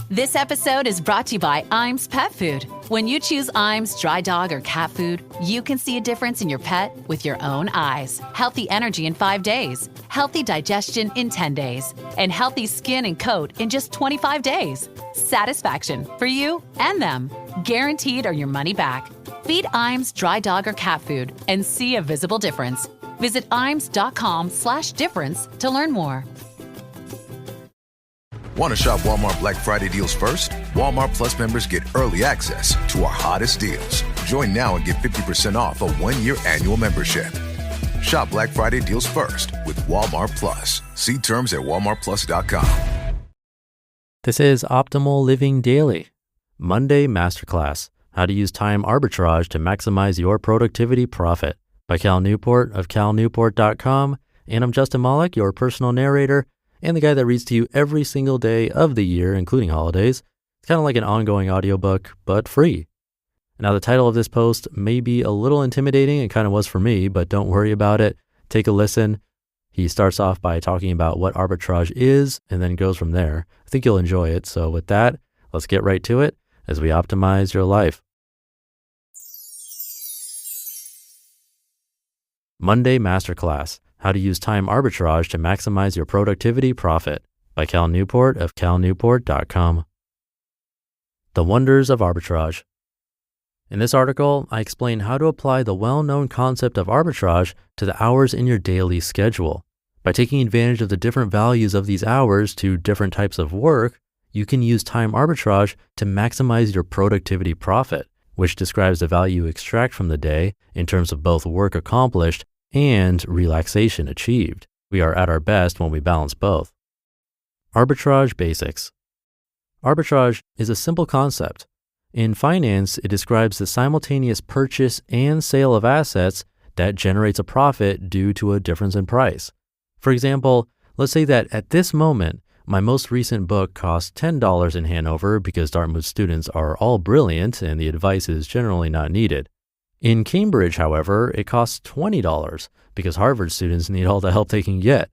This episode is brought to you by Iams Pet Food. When you choose Iams dry dog or cat food, you can see a difference in your pet with your own eyes. Healthy energy in 5 days, healthy digestion in 10 days, and healthy skin and coat in just 25 days. Satisfaction for you and them. Guaranteed or your money back. Feed Iams dry dog or cat food and see a visible difference. Visit iams.com/difference to learn more. Want to shop Walmart Black Friday deals first? Walmart Plus members get early access to our hottest deals. Join now and get 50% off a 1-year annual membership. Shop Black Friday deals first with Walmart Plus. See terms at walmartplus.com. This is Optimal Living Daily, Monday Masterclass, How to Use Time Arbitrage to Maximize Your Productivity Profit by Cal Newport of calnewport.com. And I'm Justin Malik, your personal narrator, and the guy that reads to you every single day of the year, including holidays. It's kind of like an ongoing audiobook, but free. Now, the title of this post may be a little intimidating. It kind of was for me, but don't worry about it. Take a listen. He starts off by talking about what arbitrage is and then goes from there. I think you'll enjoy it. So with that, let's get right to it as we optimize your life. Monday Masterclass, How to Use Time Arbitrage to Maximize Your Productivity Profit by Cal Newport of calnewport.com. The Wonders of Arbitrage. In this article, I explain how to apply the well-known concept of arbitrage to the hours in your daily schedule. By taking advantage of the different values of these hours to different types of work, you can use time arbitrage to maximize your productivity profit, which describes the value you extract from the day in terms of both work accomplished and relaxation achieved. We are at our best when we balance both. Arbitrage basics. Arbitrage is a simple concept. In finance, it describes the simultaneous purchase and sale of assets that generates a profit due to a difference in price. For example, let's say that at this moment, my most recent book costs $10 in Hanover because Dartmouth students are all brilliant and the advice is generally not needed. In Cambridge, however, it costs $20 because Harvard students need all the help they can get.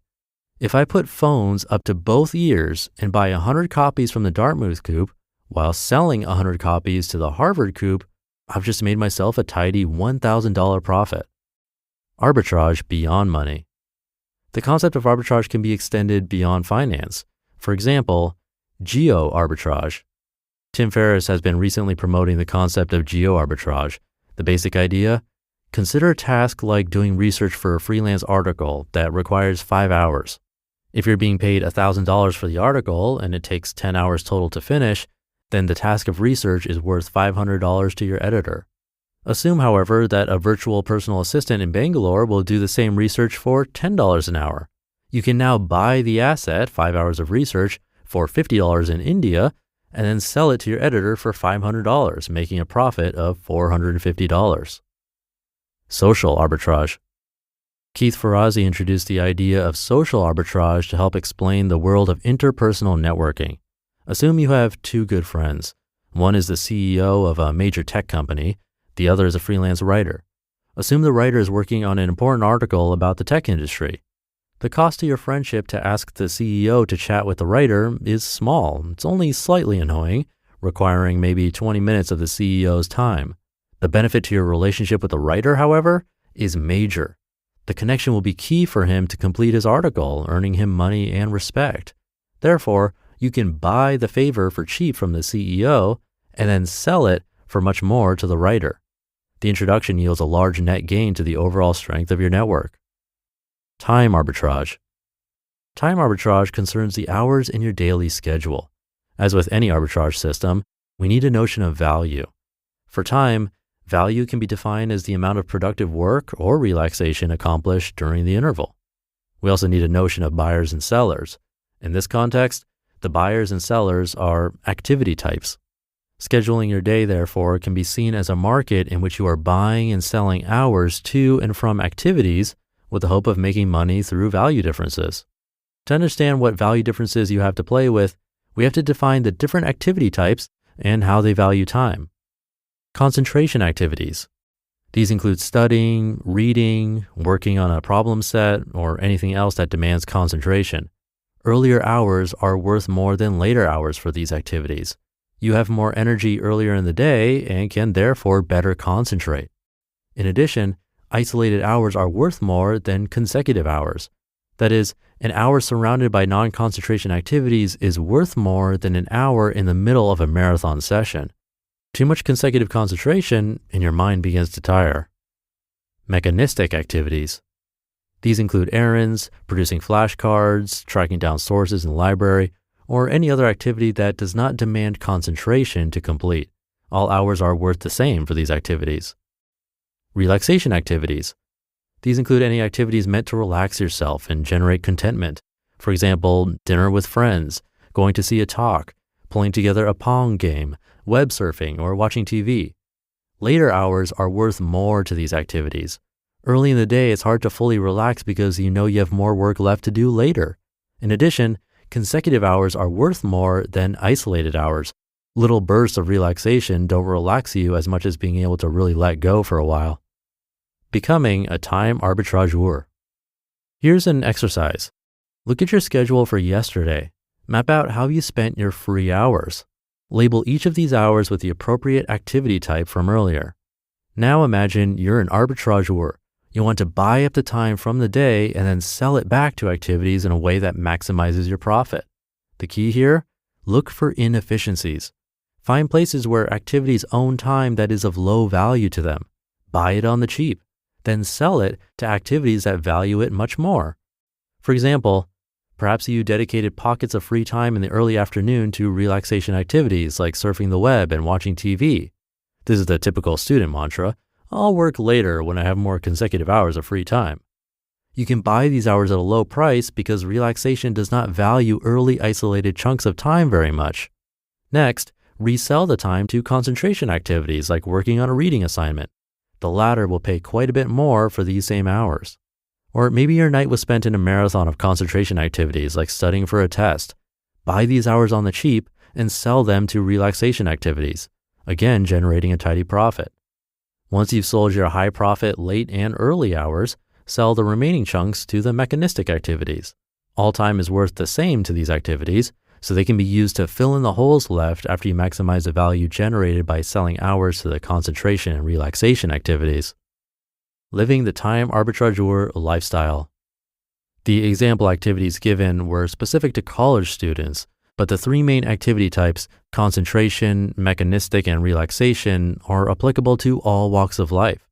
If I put phones up to both ears and buy 100 copies from the Dartmouth coop while selling 100 copies to the Harvard coop, I've just made myself a tidy $1,000 profit. Arbitrage beyond money. The concept of arbitrage can be extended beyond finance. For example, geo-arbitrage. Tim Ferriss has been recently promoting the concept of geo-arbitrage. The basic idea? Consider a task like doing research for a freelance article that requires 5 hours. If you're being paid $1,000 for the article and it takes 10 hours total to finish, then the task of research is worth $500 to your editor. Assume, however, that a virtual personal assistant in Bangalore will do the same research for $10 an hour. You can now buy the asset, 5 hours of research, for $50 in India, and then sell it to your editor for $500, making a profit of $450. Social arbitrage. Keith Ferrazzi introduced the idea of social arbitrage to help explain the world of interpersonal networking. Assume you have two good friends. One is the CEO of a major tech company. The other is a freelance writer. Assume the writer is working on an important article about the tech industry. The cost to your friendship to ask the CEO to chat with the writer is small. It's only slightly annoying, requiring maybe 20 minutes of the CEO's time. The benefit to your relationship with the writer, however, is major. The connection will be key for him to complete his article, earning him money and respect. Therefore, you can buy the favor for cheap from the CEO and then sell it for much more to the writer. The introduction yields a large net gain to the overall strength of your network. Time arbitrage. Time arbitrage concerns the hours in your daily schedule. As with any arbitrage system, we need a notion of value. For time, value can be defined as the amount of productive work or relaxation accomplished during the interval. We also need a notion of buyers and sellers. In this context, the buyers and sellers are activity types. Scheduling your day, therefore, can be seen as a market in which you are buying and selling hours to and from activities with the hope of making money through value differences. To understand what value differences you have to play with, we have to define the different activity types and how they value time. Concentration activities. These include studying, reading, working on a problem set, or anything else that demands concentration. Earlier hours are worth more than later hours for these activities. You have more energy earlier in the day and can therefore better concentrate. In addition, isolated hours are worth more than consecutive hours. That is, an hour surrounded by non-concentration activities is worth more than an hour in the middle of a marathon session. Too much consecutive concentration and your mind begins to tire. Mechanistic activities. These include errands, producing flashcards, tracking down sources in the library, or any other activity that does not demand concentration to complete. All hours are worth the same for these activities. Relaxation activities. These include any activities meant to relax yourself and generate contentment. For example, dinner with friends, going to see a talk, pulling together a Pong game, web surfing, or watching TV. Later hours are worth more to these activities. Early in the day, it's hard to fully relax because you know you have more work left to do later. In addition, consecutive hours are worth more than isolated hours. Little bursts of relaxation don't relax you as much as being able to really let go for a while. Becoming a time arbitrageur. Here's an exercise. Look at your schedule for yesterday. Map out how you spent your free hours. Label each of these hours with the appropriate activity type from earlier. Now imagine you're an arbitrageur. You want to buy up the time from the day and then sell it back to activities in a way that maximizes your profit. The key here? Look for inefficiencies. Find places where activities own time that is of low value to them. Buy it on the cheap. Then sell it to activities that value it much more. For example, perhaps you dedicated pockets of free time in the early afternoon to relaxation activities like surfing the web and watching TV. This is the typical student mantra. I'll work later when I have more consecutive hours of free time. You can buy these hours at a low price because relaxation does not value early isolated chunks of time very much. Next, resell the time to concentration activities like working on a reading assignment. The latter will pay quite a bit more for these same hours. Or maybe your night was spent in a marathon of concentration activities like studying for a test. Buy these hours on the cheap and sell them to relaxation activities, again generating a tidy profit. Once you've sold your high profit late and early hours, sell the remaining chunks to the mechanistic activities. All time is worth the same to these activities, so they can be used to fill in the holes left after you maximize the value generated by selling hours to the concentration and relaxation activities. Living the time arbitrageur lifestyle. The example activities given were specific to college students, but the three main activity types, concentration, mechanistic, and relaxation, are applicable to all walks of life.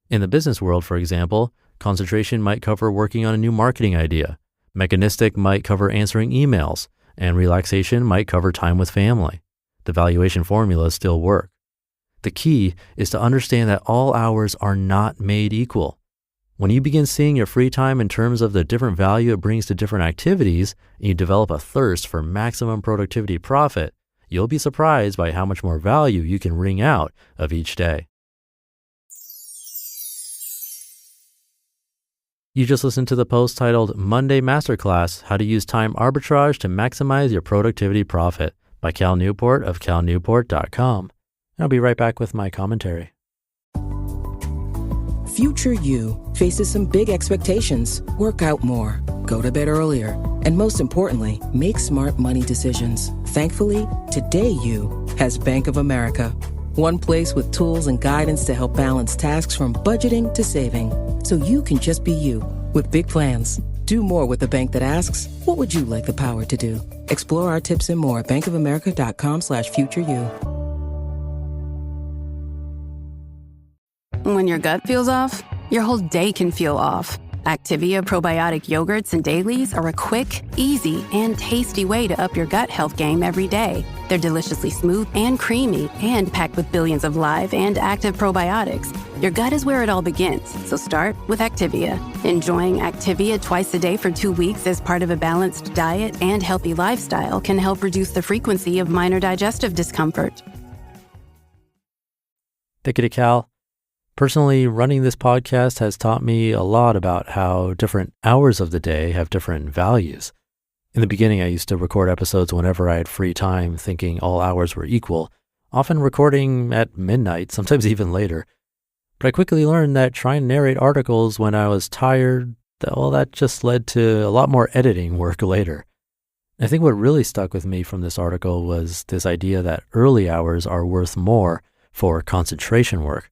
In the business world, for example, concentration might cover working on a new marketing idea, mechanistic might cover answering emails, and relaxation might cover time with family. The valuation formulas still work. The key is to understand that all hours are not made equal. When you begin seeing your free time in terms of the different value it brings to different activities, and you develop a thirst for maximum productivity profit, you'll be surprised by how much more value you can wring out of each day. You just listened to the post titled Monday Masterclass, How to Use Time Arbitrage to Maximize Your Productivity Profit by Cal Newport of calnewport.com. I'll be right back with my commentary. Future you faces some big expectations. Work out more, go to bed earlier, and most importantly, make smart money decisions. Thankfully, today you has Bank of America. One place with tools and guidance to help balance tasks from budgeting to saving. So you can just be you with big plans. Do more with a bank that asks, what would you like the power to do? Explore our tips and more at bankofamerica.com/futureyou. When your gut feels off, your whole day can feel off. Activia probiotic yogurts and dailies are a quick, easy, and tasty way to up your gut health game every day. They're deliciously smooth and creamy and packed with billions of live and active probiotics. Your gut is where it all begins, so start with Activia. Enjoying Activia twice a day for 2 weeks as part of a balanced diet and healthy lifestyle can help reduce the frequency of minor digestive discomfort. Thank you to Cal. Personally, running this podcast has taught me a lot about how different hours of the day have different values. In the beginning, I used to record episodes whenever I had free time, thinking all hours were equal, often recording at midnight, sometimes even later. But I quickly learned that trying to narrate articles when I was tired, well, that just led to a lot more editing work later. I think what really stuck with me from this article was this idea that early hours are worth more for concentration work.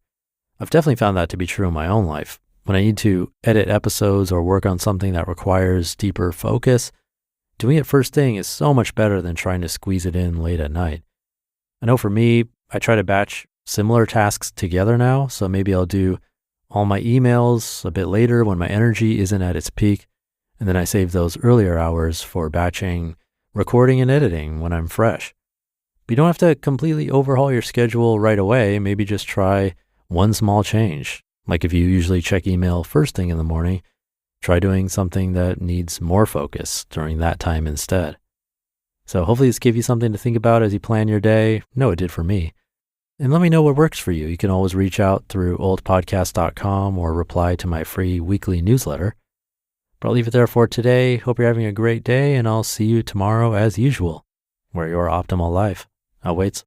I've definitely found that to be true in my own life. When I need to edit episodes or work on something that requires deeper focus, doing it first thing is so much better than trying to squeeze it in late at night. I know for me, I try to batch similar tasks together now, so maybe I'll do all my emails a bit later when my energy isn't at its peak, and then I save those earlier hours for batching, recording, and editing when I'm fresh. But you don't have to completely overhaul your schedule right away. Maybe just try one small change. Like if you usually check email first thing in the morning, try doing something that needs more focus during that time instead. So hopefully this gave you something to think about as you plan your day. No, it did for me. And let me know what works for you. You can always reach out through oldpodcast.com or reply to my free weekly newsletter. But I'll leave it there for today. Hope you're having a great day, and I'll see you tomorrow as usual, where your optimal life awaits.